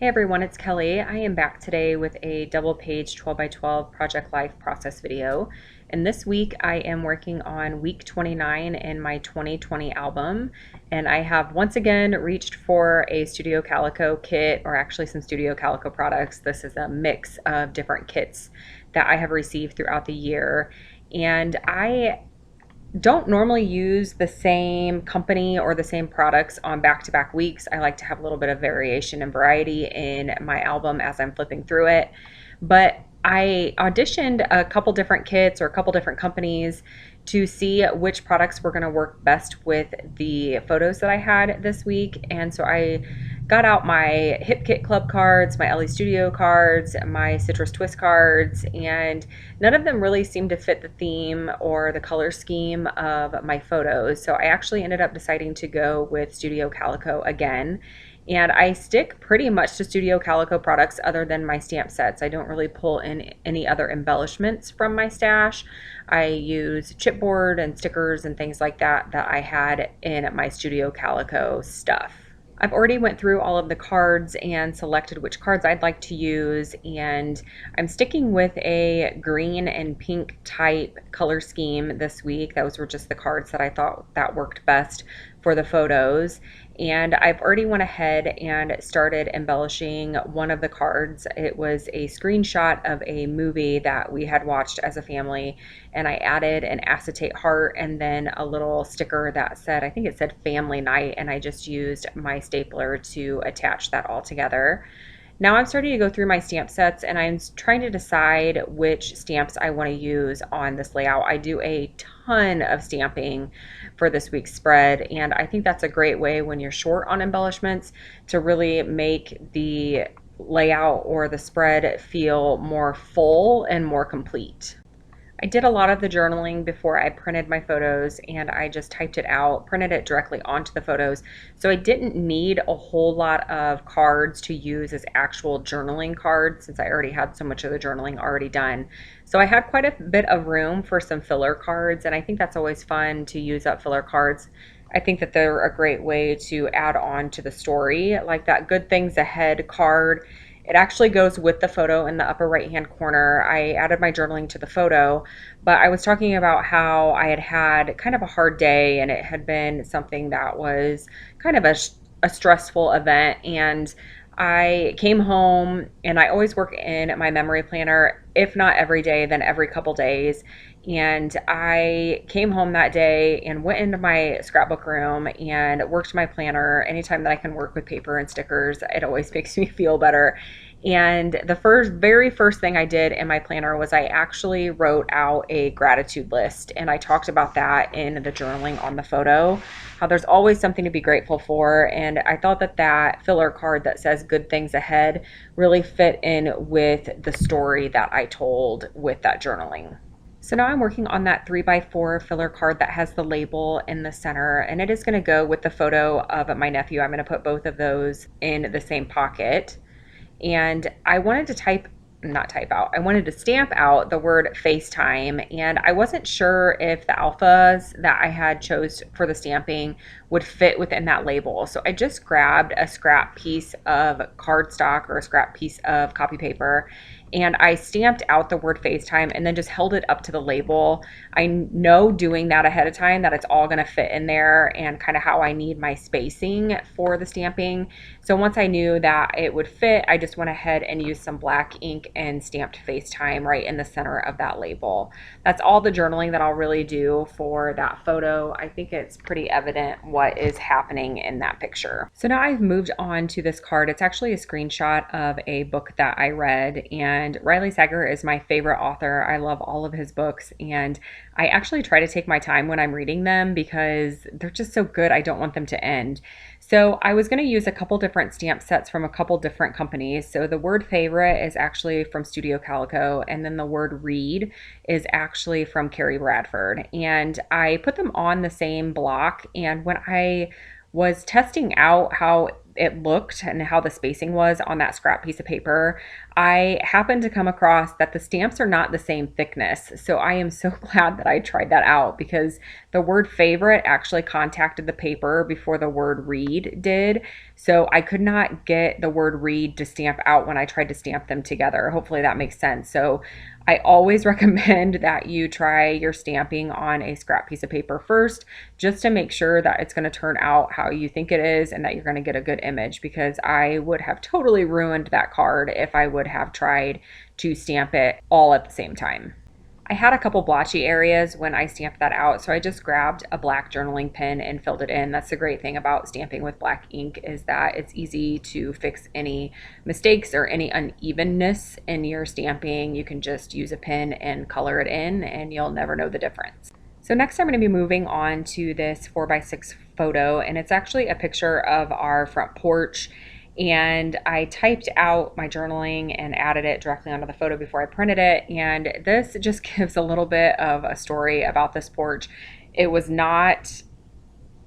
Hey everyone, it's Kelly. I am back today with a double page 12 by 12 project life process video. And this week I am working on week 29 in my 2020 album. And I have once again reached for a Studio Calico kit, or actually some Studio Calico products. This is a mix of different kits that I have received throughout the year. And I don't normally use the same company or the same products on back-to-back weeks. I like to have a little bit of variation and variety in my album as I'm flipping through it. But I auditioned a couple different kits or a couple different companies to see which products were going to work best with the photos that I had this week. And so I got out my Hip Kit Club cards, my LE Studio cards, my Citrus Twist cards, and none of them really seemed to fit the theme or the color scheme of my photos. So I actually ended up deciding to go with Studio Calico again. And I stick pretty much to Studio Calico products other than my stamp sets. I don't really pull in any other embellishments from my stash. I use chipboard and stickers and things like that that I had in my Studio Calico stuff. I've already went through all of the cards and selected which cards I'd like to use, and I'm sticking with a green and pink type color scheme this week. Those were just the cards that I thought that worked best for the photos. And I've already went ahead and started embellishing one of the cards. It was a screenshot of a movie that we had watched as a family, and I added an acetate heart and then a little sticker that said, I think it said family night, and I just used my stapler to attach that all together. Now I'm starting to go through my stamp sets and I'm trying to decide which stamps I want to use on this layout. I do a ton of stamping for this week's spread, and I think that's a great way when you're short on embellishments to really make the layout or the spread feel more full and more complete. I did a lot of the journaling before I printed my photos, and I just typed it out, printed it directly onto the photos. So I didn't need a whole lot of cards to use as actual journaling cards since I already had so much of the journaling already done. So I had quite a bit of room for some filler cards, and I think that's always fun to use up filler cards. I think that they're a great way to add on to the story, like that Good Things Ahead card. It actually goes with the photo in the upper right hand corner. I added my journaling to the photo, but I was talking about how I had had kind of a hard day, and it had been something that was kind of a stressful event. And I came home, and I always work in my memory planner, if not every day, then every couple days. And I came home that day and went into my scrapbook room and worked my planner. Anytime that I can work with paper and stickers, it always makes me feel better. And the very first thing I did in my planner was I actually wrote out a gratitude list. And I talked about that in the journaling on the photo, how there's always something to be grateful for. And I thought that that filler card that says Good Things Ahead really fit in with the story that I told with that journaling. So now I'm working on that 3x4 filler card that has the label in the center, and it is going to go with the photo of my nephew. I'm going to put both of those in the same pocket. And I wanted to I wanted to stamp out the word FaceTime, and I wasn't sure if the alphas that I had chose for the stamping would fit within that label. So I just grabbed a scrap piece of cardstock or a scrap piece of copy paper, and I stamped out the word FaceTime and then just held it up to the label. I know doing that ahead of time that it's all going to fit in there and kind of how I need my spacing for the stamping. So once I knew that it would fit, I just went ahead and used some black ink and stamped FaceTime right in the center of that label. That's all the journaling that I'll really do for that photo. I think it's pretty evident what is happening in that picture. So now I've moved on to this card. It's actually a screenshot of a book that I read, and Riley Sager is my favorite author. I love all of his books, and I actually try to take my time when I'm reading them because they're just so good. I don't want them to end. So I was going to use a couple different stamp sets from a couple different companies. So the word favorite is actually from Studio Calico, and then the word read is actually from Carrie Bradford. And I put them on the same block, and when I was testing out how it looked and how the spacing was on that scrap piece of paper, I happened to come across that the stamps are not the same thickness. So I am so glad that I tried that out because the word favorite actually contacted the paper before the word read did. So I could not get the word read to stamp out when I tried to stamp them together. Hopefully that makes sense. So I always recommend that you try your stamping on a scrap piece of paper first, just to make sure that it's going to turn out how you think it is and that you're going to get a good image, because I would have totally ruined that card if I would have tried to stamp it all at the same time. I had a couple blotchy areas when I stamped that out, so I just grabbed a black journaling pen and filled it in. That's the great thing about stamping with black ink, is that it's easy to fix any mistakes or any unevenness in your stamping. You can just use a pen and color it in, and you'll never know the difference. So next I'm going to be moving on to this 4x6 photo, and it's actually a picture of our front porch. And I typed out my journaling and added it directly onto the photo before I printed it. And this just gives a little bit of a story about this porch. It was not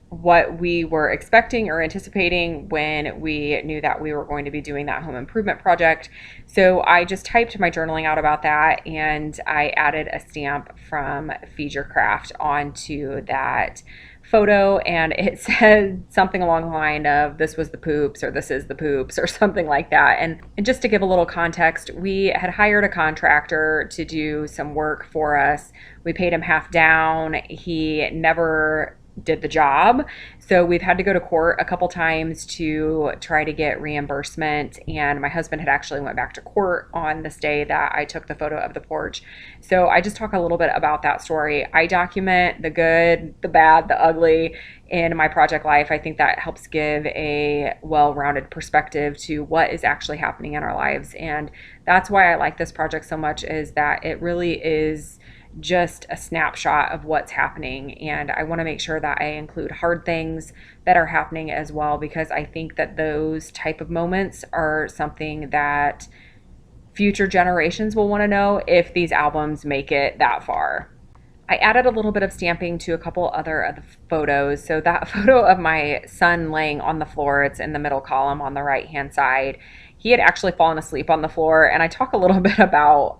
what we were expecting or anticipating when we knew that we were going to be doing that home improvement project. So I just typed my journaling out about that, and I added a stamp from Feed Your Craft onto that photo, and it said something along the line of "this was the poops" or "this is the poops" or something like that. And just to give a little context, we had hired a contractor to do some work for us. We paid him half down. He never did the job. So we've had to go to court a couple times to try to get reimbursement. And my husband had actually went back to court on this day that I took the photo of the porch. So I just talk a little bit about that story. I document the good, the bad, the ugly in my project life. I think that helps give a well-rounded perspective to what is actually happening in our lives. And that's why I like this project so much, is that it really is just a snapshot of what's happening. And I want to make sure that I include hard things that are happening as well, because I think that those type of moments are something that future generations will want to know if these albums make it that far. I added a little bit of stamping to a couple other of the photos. So that photo of my son laying on the floor, it's in the middle column on the right hand side. He had actually fallen asleep on the floor, and I talk a little bit about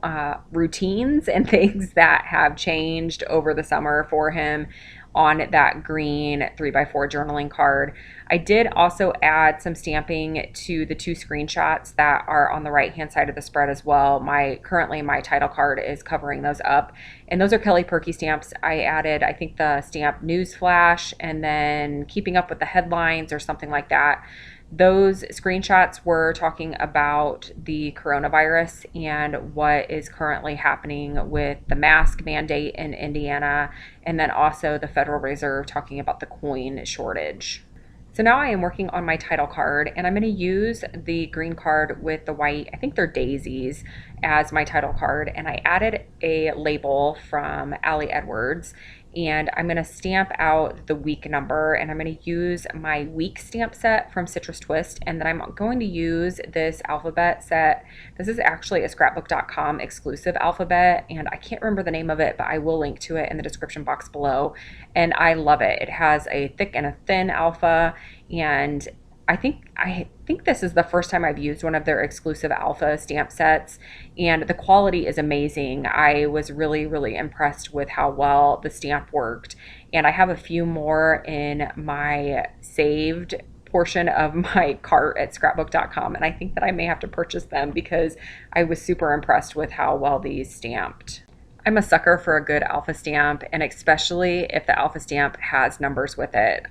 routines and things that have changed over the summer for him on that green 3x4 journaling card. I did also add some stamping to the two screenshots that are on the right hand side of the spread as well. Currently my title card is covering those up, and those are Kelly Perky stamps. I added, I think, the stamp Newsflash and then Keeping Up with the Headlines or something like that. Those screenshots were talking about the coronavirus and what is currently happening with the mask mandate in Indiana, and then also the Federal Reserve talking about the coin shortage. So now I am working on my title card, and I'm going to use the green card with the white, I think they're daisies, as my title card. And I added a label from Allie Edwards, and I'm going to stamp out the week number, and I'm going to use my week stamp set from Citrus Twist, and then I'm going to use this alphabet set. This is actually a scrapbook.com exclusive alphabet, and I can't remember the name of it, but I will link to it in the description box below. And I love it. It has a thick and a thin alpha, and I think this is the first time I've used one of their exclusive alpha stamp sets, and the quality is amazing. I was really, really impressed with how well the stamp worked. And I have a few more in my saved portion of my cart at scrapbook.com, and I think that I may have to purchase them because I was super impressed with how well these stamped. I'm a sucker for a good alpha stamp, and especially if the alpha stamp has numbers with it.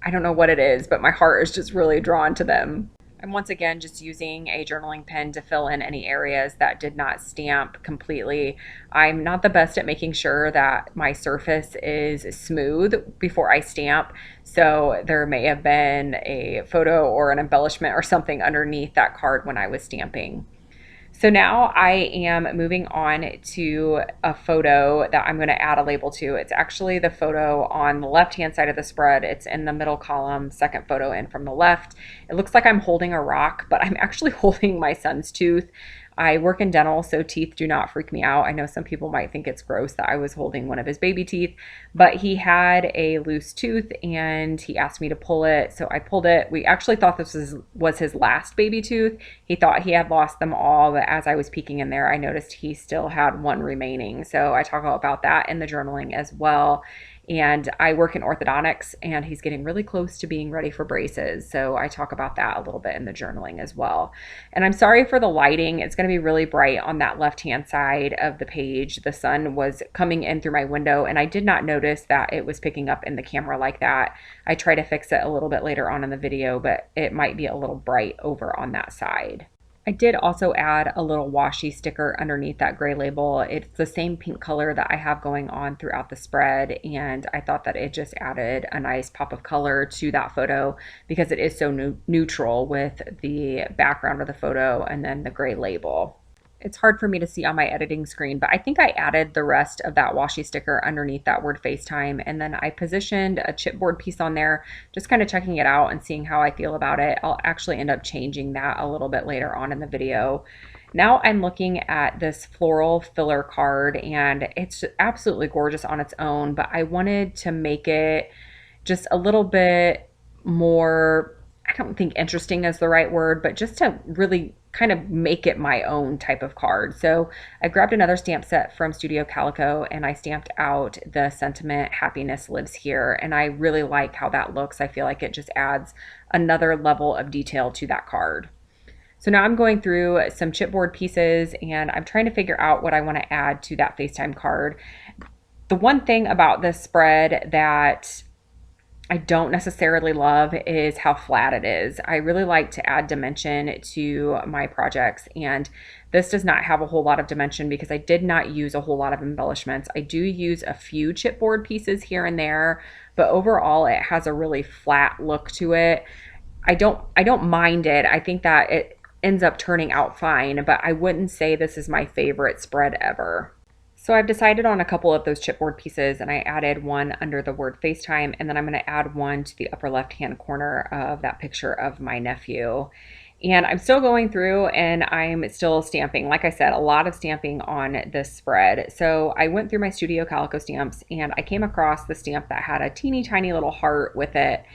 I don't know what it is, but my heart is just really drawn to them. I'm once again just using a journaling pen to fill in any areas that did not stamp completely. I'm not the best at making sure that my surface is smooth before I stamp, so there may have been a photo or an embellishment or something underneath that card when I was stamping. So now I am moving on to a photo that I'm going to add a label to. It's actually the photo on the left-hand side of the spread. It's in the middle column, second photo in from the left. It looks like I'm holding a rock, but I'm actually holding my son's tooth. I work in dental, so teeth do not freak me out. I know some people might think it's gross that I was holding one of his baby teeth, but he had a loose tooth and he asked me to pull it, so I pulled it. We actually thought this was his last baby tooth. He thought he had lost them all, but as I was peeking in there, I noticed he still had one remaining. So I talk about that in the journaling as well. And I work in orthodontics, and he's getting really close to being ready for braces. So I talk about that a little bit in the journaling as well. And I'm sorry for the lighting. It's going to be really bright on that left-hand side of the page. The sun was coming in through my window, and I did not notice that it was picking up in the camera like that. I try to fix it a little bit later on in the video, but it might be a little bright over on that side. I did also add a little washi sticker underneath that gray label. It's the same pink color that I have going on throughout the spread, and I thought that it just added a nice pop of color to that photo because it is so neutral with the background of the photo and then the gray label. It's hard for me to see on my editing screen, but I think I added the rest of that washi sticker underneath that word FaceTime, and then I positioned a chipboard piece on there, just kind of checking it out and seeing how I feel about it. I'll actually end up changing that a little bit later on in the video. Now I'm looking at this floral filler card, and it's absolutely gorgeous on its own, but I wanted to make it just a little bit more, I don't think interesting is the right word, but just to really kind of make it my own type of card. So I grabbed another stamp set from Studio Calico, and I stamped out the sentiment, "Happiness lives here." And I really like how that looks. I feel like it just adds another level of detail to that card. So now I'm going through some chipboard pieces, and I'm trying to figure out what I want to add to that FaceTime card. The one thing about this spread that I don't necessarily love is how flat it is. I really like to add dimension to my projects, and this does not have a whole lot of dimension because I did not use a whole lot of embellishments. I do use a few chipboard pieces here and there, but overall it has a really flat look to it. I don't mind it. I think that it ends up turning out fine, but I wouldn't say this is my favorite spread ever. So I've decided on a couple of those chipboard pieces, and I added one under the word FaceTime, and then I'm going to add one to the upper left-hand corner of that picture of my nephew. And I'm still going through, and I'm still stamping. Like I said, a lot of stamping on this spread. So I went through my Studio Calico stamps, and I came across the stamp that had a teeny tiny little heart with it.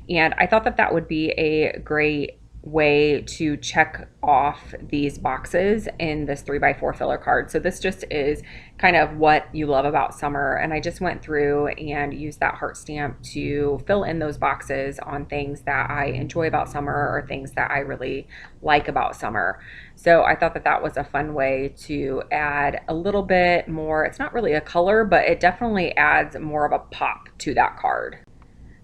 And I thought that that would be a great way to check off these boxes in this 3x4 filler card. So this just is kind of what you love about summer, and I just went through and used that heart stamp to fill in those boxes on things that I enjoy about summer or things that I really like about summer. So I thought that that was a fun way to add a little bit more. It's not really a color, but it definitely adds more of a pop to that card.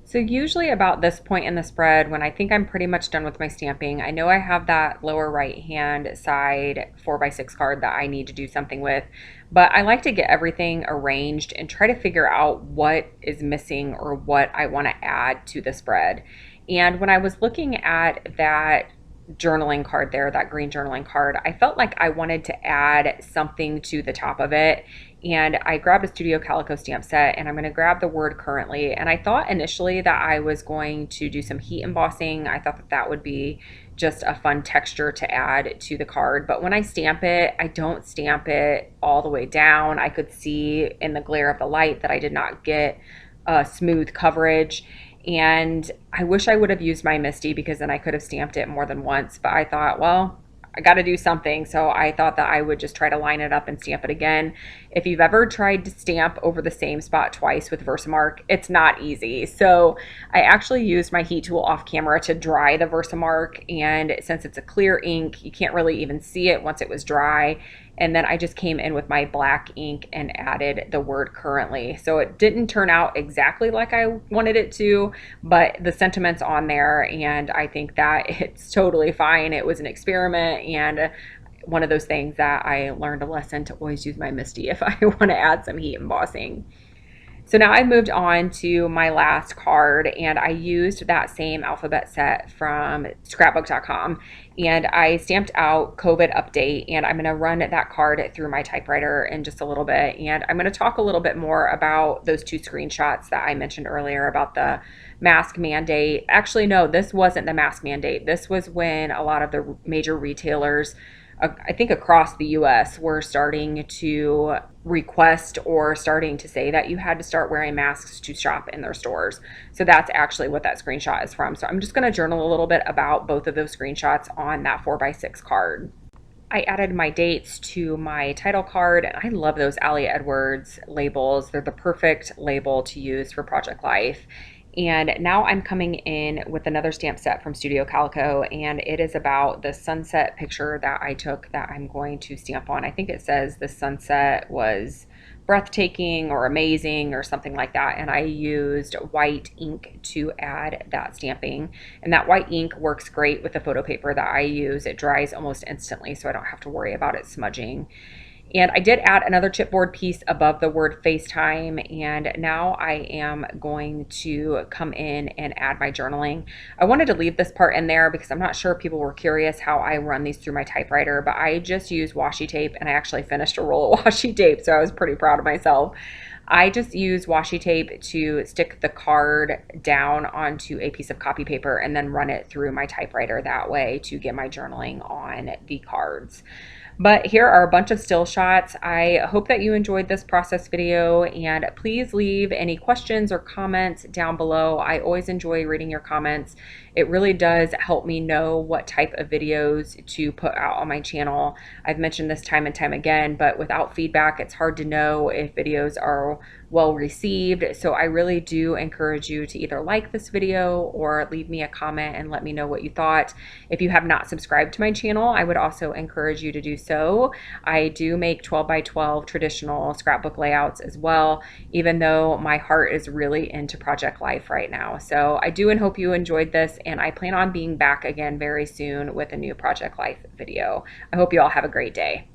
So usually about this point in the spread, when I think I'm pretty much done with my stamping, I know I have that lower right hand side 4x6 card that I need to do something with, but I like to get everything arranged and try to figure out what is missing or what I want to add to the spread. And when I was looking at that journaling card there, that green journaling card, I felt like I wanted to add something to the top of it. And I grabbed a Studio Calico stamp set, and I'm going to grab the word currently. And I thought initially that I was going to do some heat embossing. I thought that that would be just a fun texture to add to the card. But when I stamp it, I don't stamp it all the way down. I could see in the glare of the light that I did not get a smooth coverage. And I wish I would have used my Misty because then I could have stamped it more than once. But I thought, well, I got to do something. So I thought that I would just try to line it up and stamp it again. If you've ever tried to stamp over the same spot twice with Versamark, it's not easy. So I actually used my heat tool off camera to dry the Versamark. And since it's a clear ink, you can't really even see it once it was dry. And then I just came in with my black ink and added the word currently. So it didn't turn out exactly like I wanted it to, but the sentiment's on there, and I think that it's totally fine. It was an experiment, and one of those things that I learned a lesson to always use my Misty if I want to add some heat embossing. So now I moved on to my last card, and I used that same alphabet set from scrapbook.com, and I stamped out COVID update, and I'm going to run that card through my typewriter in just a little bit, and I'm going to talk a little bit more about those two screenshots that I mentioned earlier about the mask mandate. Actually, no, this wasn't the mask mandate. This was when a lot of the major retailers, I think across the US, were starting to request or starting to say that you had to start wearing masks to shop in their stores. So that's actually what that screenshot is from. So I'm just going to journal a little bit about both of those screenshots on that 4x6 card. I added my dates to my title card, and I love those Ali Edwards labels. They're the perfect label to use for Project Life. And now I'm coming in with another stamp set from Studio Calico, and it is about the sunset picture that I took that I'm going to stamp on. I think it says the sunset was breathtaking or amazing or something like that, and I used white ink to add that stamping. And that white ink works great with the photo paper that I use. It dries almost instantly, so I don't have to worry about it smudging. And I did add another chipboard piece above the word FaceTime, and now I am going to come in and add my journaling. I wanted to leave this part in there because I'm not sure if people were curious how I run these through my typewriter, but I just use washi tape, and I actually finished a roll of washi tape, so I was pretty proud of myself. I just use washi tape to stick the card down onto a piece of copy paper and then run it through my typewriter that way to get my journaling on the cards. But here are a bunch of still shots. I hope that you enjoyed this process video, and please leave any questions or comments down below. I always enjoy reading your comments. It really does help me know what type of videos to put out on my channel. I've mentioned this time and time again, but without feedback, it's hard to know if videos are well received. So I really do encourage you to either like this video or leave me a comment and let me know what you thought. If you have not subscribed to my channel, I would also encourage you to do so. I do make 12 by 12 traditional scrapbook layouts as well, even though my heart is really into Project Life right now. So I do and hope you enjoyed this, and I plan on being back again very soon with a new Project Life video. I hope you all have a great day.